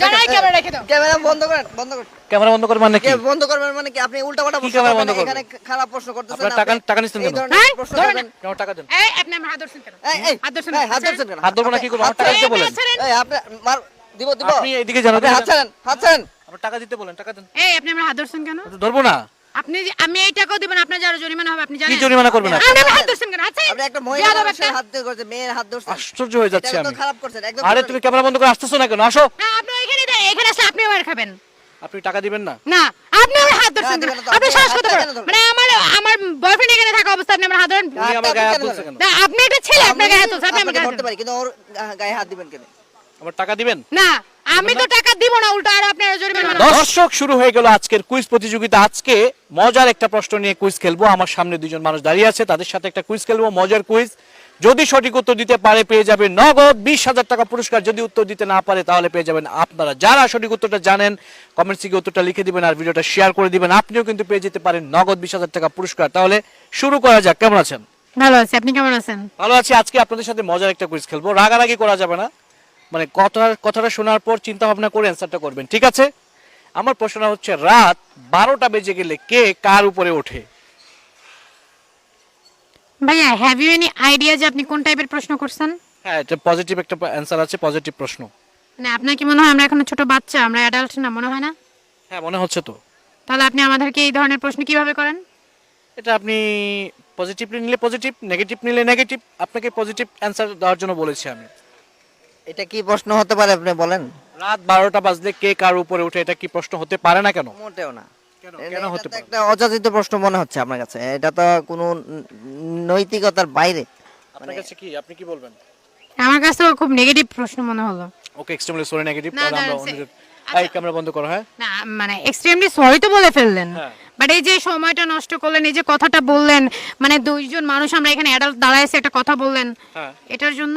জানাই ক্যামেরা রেখে দাও। ক্যামেরা বন্ধ করেন, বন্ধ করেন। ক্যামেরা বন্ধ করবেন মানে কি? বন্ধ করবেন মানে কি? আপনি উল্টাপাল্টা কি প্রশ্ন ক্যামেরা করবেন, বন্ধ করবেন? এখানে খারাপ প্রশ্ন করতেছেন। আপনারা টাকা নিচ্ছেন এই কেন? ধরনের হ্যাঁ, প্রশ্ন ধরেন। করবেন। কেন টাকা দেন? এই আপনি আমার হাত ধরছেন কেন? এই হাত ধরছেন এই, হাত ধরছেন কেন? হাত ধরবো না কি করবো? আমার টাকা দিতে বলেন। এই আপনি মার দিব দিব। আপনি এইদিকে জানো আপনি হাত ছাড়েন, হাত ছাড়েন। আপনার টাকা দিতে বলেন, টাকা দেন। এই আপনি আমার হাত ধরছেন কেন? ধরবো না। আমি এই টাকাও দিব না, আপনার যারা জরিমানা হবে আপনি কি জানেন? জরিমানা করবেন আপনি? আপনি আমার হাত ধরছেন কেন? আচ্ছা আপনি একটা মহিলা মানুষের হাত দিয়ে করছেন, মেয়ের হাত ধরছেন। আশ্চর্য হয়ে যাচ্ছে এটা তো আমি। খারাপ করছেন একদম। আরে তুমি ক্যামেরা বন্ধ করে আসতেছো না কেন? আসো। হ্যাঁ, আপনি এখানে এখানে আসলে আপনিও মার খাবেন। আপনি টাকা দিবেন না? না, আপনি আমার হাত ধরছেন কেন? দিবেন না তো, আপনি আপনি সাহস হাত কত কেন বড়? ধরবেন? মানে আমার বয়ফ্রেন্ড এখানে থাকা অবস্থা আপনি আমার হাত ধরেন? তুমি আমার গায়ে হাত তুলছো কেন? না, আপনি একটা ছেলে, আপনার গায়ে হাত তুলছে, আপনি আমার আপনাকে গায়ে হাত ধরতে তুলছেন। পারি কিন্তু ওর গায়ে হাত দিবেন কেন? আমার টাকা দিবেন? না, আমি তো টাকা দিব না, উল্টো আর আপনার জরিমানা। দর্শক, শুরু হয়ে গেল আজকের কুইজ প্রতিযোগিতা। আজকে মজার একটা প্রশ্ন নিয়ে কুইজ খেলবো। আমার সামনে দুজন মানুষ দাঁড়িয়ে আছে, তাদের সাথে একটা কুইজ খেলবো, মজার কুইজ। যদি সঠিক উত্তর দিতে পারে পেয়ে যাবে নগদ 20,000 টাকা পুরস্কার। যদি উত্তর দিতে না পারে তাহলে পেয়ে যাবেন আপনারা। যারা সঠিক উত্তরটা জানেন কমেন্টসে গিয়ে উত্তরটা লিখে দিবেন আর ভিডিওটা শেয়ার করে দিবেন। আপনিও কিন্তু পেয়ে যেতে পারেন নগদ 20,000 টাকা পুরস্কার। তাহলে শুরু করা যাক। কেমন আছেন? ভালো আছি, আপনি কেমন আছেন? ভালো আছি। আজকে আপনাদের সাথে মজার একটা কুইজ খেলবো। রাগারাগি করা যাবে না, মানে কথাটা শোনার পর চিন্তা ভাবনা করে অ্যান্সারটা করবেন, ঠিক আছে? আমার প্রশ্নটা হচ্ছে, রাত 12টা বেজে গেলে কে কার উপরে ওঠে? ভাইয়া, হ্যাভ ইউ এনি আইডিয়া যে আপনি কোন টাইপের প্রশ্ন করছেন? হ্যাঁ, এটা পজিটিভ একটা অ্যান্সার আছে, পজিটিভ প্রশ্ন। মানে আপনার কি মনে হয় আমরা এখন ছোট বাচ্চা, আমরা অ্যাডাল্ট না, মনে হয় না? হ্যাঁ, মনে হচ্ছে তো। তাহলে আপনি আমাদেরকে এই ধরনের প্রশ্ন কিভাবে করেন? এটা আপনি পজিটিভলি নিলে পজিটিভ, নেগেটিভ নিলে নেগেটিভ। আপনাকে পজিটিভ অ্যান্সার দেওয়ার জন্য বলেছি আমি। এটা কি প্রশ্ন হতে পারে আপনি বলেন? রাত 12টা বাজলে কে কার উপরে ওঠে, এটা কি প্রশ্ন হতে পারে না? কেন মোটেও না। কেন হতে এটা তো পারে? একটা অযাচিত প্রশ্ন মনে হচ্ছে আপনার কাছে। এটা তো কোনো নৈতিকতার বাইরে। আপনার কাছে কি, আপনি কি বলবেন? আমার কাছেও খুব নেগেটিভ প্রশ্ন মনে হলো। ওকে, এক্সট্রিমলি সরি, নেগেটিভ। না, তাহলে আমরা দাঁড়ান, অন্য আচ্ছা। এই ক্যামেরা বন্ধ করো। হ্যাঁ, না, মানে এক্সট্রিমলি সরি তো বলে ফেললেন, হ্যাঁ। বাট এই যে সময়টা নষ্ট করলেন, এই যে কথাটা বললেন, মানে দুইজন মানুষ আমরা এখানে অ্যাডাল্ট দাঁড়ায় আছি, একটা কথা বললেন, হ্যাঁ। এটার জন্য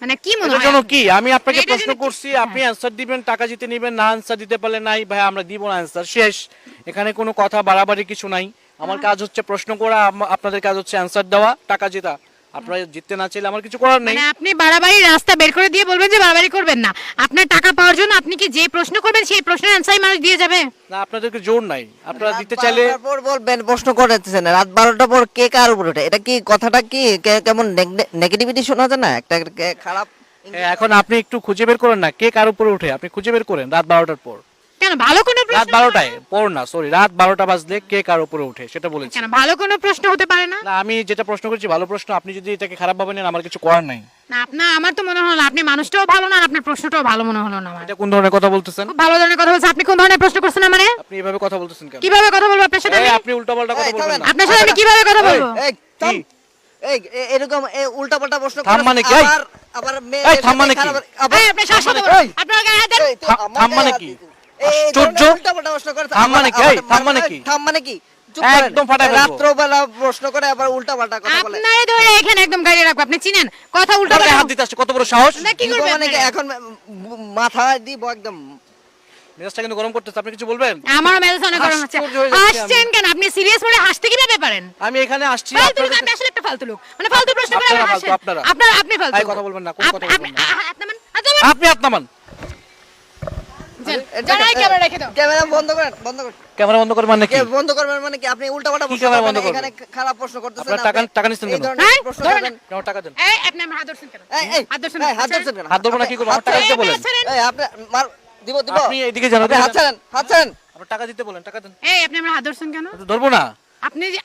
মানে কি মনে এটার হয়? জন্য কি আমি আপনাকে এটার প্রশ্ন জন্য কি- করছি, আপনি অ্যানসার দিবেন, টাকা জিতে নেবেন। না অ্যানসার দিতে পারলে নাই ভাই, আমরা দিব না অ্যানসার, শেষ। এখানে কোনো কথা বাড়াবাড়ি কিছু নাই। আমার কাজ হচ্ছে প্রশ্ন করা, আপনাদের কাজ হচ্ছে অ্যানসার দেওয়া, টাকা জেতা। আপনারা জিততে না চাইলে আমার কিছু করার নেই। মানে আপনি বাড়াবাড়ি রাস্তা বের করে দিয়ে বলবেন যে বাড়াবাড়ি করবেন না। আপনার টাকা পাওয়ার জন্য আপনি কি যে প্রশ্ন করবেন সেই প্রশ্নের অ্যানসারই মানুষ দিয়ে যাবে? না, আপনাদেরকে জোর নাই, আপনারা রাত দিতে চাইলে 12টার পর বলবেন, প্রশ্ন করেছেন রাত 12টার পর কে কার উপরে ওঠে। এটা কি কথাটা কি কেমন নেগেটিভিটি শোনা যায় না? একটা খারাপ। এখন আপনি একটু খুঁজে বের করেন না কে কার উপরে ওঠে, আপনি খুঁজে বের করেন রাত 12টার পর। কেন ভালো কোনো রাত প্রশ্ন? 12টায় পর না, সরি, রাত 12টা বাজলে কে কার উপরে ওঠে সেটা বলেছি। কেন ভালো কোনো প্রশ্ন হতে পারে না? না, আমি যেটা প্রশ্ন করেছি ভালো প্রশ্ন, আপনি যদি এটাকে খারাপ ভাবে নেন আমার কিছু করার নাই। না, আমার তো মনে হলো আপনি মানুষটাও ভালো না আর আপনার প্রশ্নটাও ভালো মনে হলো না আমার। এটা কোন ধরনের কথা বলতেছেন? খুব ভালো ধরনের কথা বলছেন। আপনি কোন ধরনের প্রশ্ন করছেন আমারে? আপনি এভাবে কথা বলতেছেন কেন? কিভাবে কথা বলবো আপনার সাথে? এই, আপনি উল্টাপাল্টা কথা এই, বলবেন থামেন। না। আপনার সাথে আমি কিভাবে কথা বলবো? এই থাম। কি? এরকম উল্টাপাল্টা প্রশ্ন থাম করে মানে কি? এই, আবার এই, থাম মানে কি? এই, আপনি শ্বাস মানে কত কি? বড়? আপনার গায়ে হাত দেন। থাম মানে কি? আশ্চর্য। উল্টাপাল্টা প্রশ্ন করে থাম মানে কি? এই, থাম মানে কি? থাম মানে কি? চুপ করেন। একদম ফাটাই ফেলবো। রাত্রবেলা প্রশ্ন করে আবার উল্টাপাল্টা কথা বলে। আপনারে ধরে এখানে একদম গাড়ি রাখবো। আপনি চিনেন কথা উল্টা আপনার গায়ে হাত দিতে আসছে, কত বড় সাহস! না, কি দিব করবেন মানে কি? আপনারা? এখন মাথা দিব একদম। মেজাজটা কিন্তু গরম করতেছে, আপনি কিছু বলবেন? আমারও মেজাজ অনেক গরম হচ্ছে। আশ্চর্য হয়ে যাচ্ছি আমি। হাসছেন কেন? আপনি সিরিয়াস মোডে হাসতে কিভাবে পারেন? আমি এখানে আসছি ফালতু লোক, আপনাদের আপনি আসলে একটা ফালতু লোক। মানে ফালতু প্রশ্ন করে আপনারা আপনি ফালতু, হাসেন। আপনারা। আপনি ফালতু। এই, কথা বলবেন না, কোন কথা বলবেন না। হাত নামান, হাত নামান। আপনি হাত নামান। জানাই ক্যামেরা রেখে দাও। ক্যামেরা বন্ধ করেন, বন্ধ করেন। ক্যামেরা বন্ধ করবেন নাকি? বন্ধ করবেন মানে কি? আপনি উল্টাপাল্টা কি প্রশ্ন ক্যামেরা করবেন, বন্ধ করবেন? এখানে খারাপ প্রশ্ন করতেছেন। আপনারা টাকা নিচ্ছেন এই কেন? ধরনের হ্যাঁ, প্রশ্ন ধরেন। করবেন। কেন টাকা দেন? এই, আপনি আমার হাত ধরছেন কেন? এই হাত ধরছেন এই, হাত ধরছেন কেন? হাত ধরবো না কি করবো? আমার টাকা দিতে বলেন। এই আপনি মার দিব দিব। আপনি এইদিকে জানো, আপনি হাত ছাড়েন, হাত ছাড়েন। আপনার টাকা দিতে বলেন, টাকা দেন। এই, আপনি আমার হাত ধরছেন কেন? ধরবো না।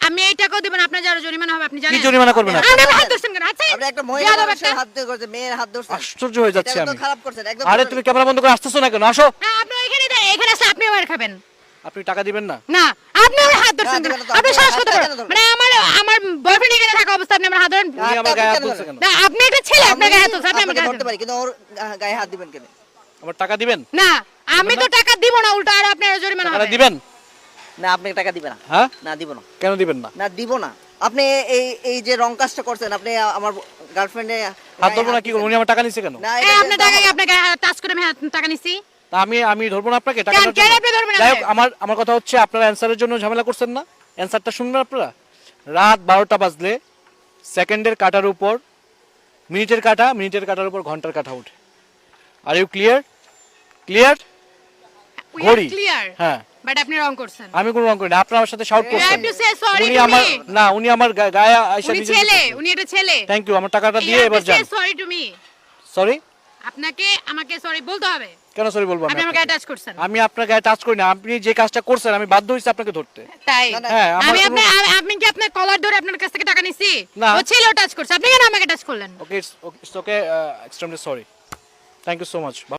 আমি এই টাকাও দিব না, আপনার যারা জরিমানা হবে আপনি কি জানেন? জরিমানা করবেন আপনি? আপনি আমার হাত ধরছেন কেন? আচ্ছা, আপনি একটা মহিলা মানুষের হাত দিয়ে করছেন, মেয়ের হাত ধরছেন। আশ্চর্য হয়ে যাচ্ছে এটা তো আমি। খারাপ করছেন একদম। আরে তুমি ক্যামেরা বন্ধ করে আসতেছো না কেন? আসো। না, আপনি এখানে আসলে আপনিও মার খাবেন। আপনি টাকা দিবেন না? না, আপনি আমার হাত ধরছেন কেন? দিবেন না তো, আপনি আপনি শ্বাস হাত কত বড়? কেন ধরবেন? মানে আমার বয়ফ্রেন্ড এখানে থাকা অবস্থা আপনি আমার হাত ধরেন? তুমি আমার গায়ে হাত তুলছো কেন? না, আপনি একটা ছেলে, আপনার গায়ে হাত তুলছে, আপনি আমার আপনাকে গায়ে হাত ধরতে ধরেন। পারি কিন্তু ওর গায়ে হাত দিবেন কেন? আমার টাকা দিবেন? না, আমি তো টাকা দিব না, উল্টো আর আপনার জরিমানা টাকাটা হবে। দিবেন? না, আপনি টাকা দিবেন না। হ্যাঁ, না, দিব না। কেন দিবেন না? না, দিব না। আপনি এই যে রং কাজটা করছেন, আপনি আমার গার্লফ্রেন্ডে হাত ধরবো না কি করবো? উনি আমার টাকা নিচ্ছে কেন? না, এই, এটা আপনার টাকা আপনার গায়ে টাচ করে আমি টাকা নিছি। তা আমি ধরবো না আপনাকে টাকা কেন? দেওয়ার কেন জন্য? আপনি ধরবেন না যাই হোক, আমাকে? আমার কথা হচ্ছে আপনারা অ্যানসারের জন্য ঝামেলা করছেন না, অ্যানসারটা শুনবেন আপনারা। রাত 12টা বাজলে সেকেন্ডের কাটার উপর মিনিটের কাটার উপর ঘন্টার কাটা ওঠে। Are you clear? Clear? We are ঘড়ি। ক্লিয়ার হ্যাঁ, বাট আপনি রং করছেন। আমি কোনো রং করি না, আপনার আমার সাথে শাউট You করছেন। have to say sorry উনি to আমার me. না, উনি আমার গায়ে আইসা উনি নিজে ছেলে, উনি এটা ছেলে। থ্যাংক ইউ, আমার টাকাটা You দিয়ে have এবার to say যান। sorry to me. সরি? আপনাকে আমাকে সরি বলতে হবে। কেন সরি বলবো? আপনি আমার গায়ে টাচ করছেন। আমি আপনার গায়ে টাচ করি না, আপনি যে কাজটা করছেন আমি বাধ্য হইছি আপনাকে ধরতে। তাই হ্যাঁ, আমার আমি কোনো- আপনি কি আপনার কলার ধরে আপনার কাছ থেকে টাকা নিছি? না। ও ছেলেও টাচ করছে, আপনি কেন আমাকে টাচ করলেন? Okay, it's okay, extremely sorry. Thank you so much.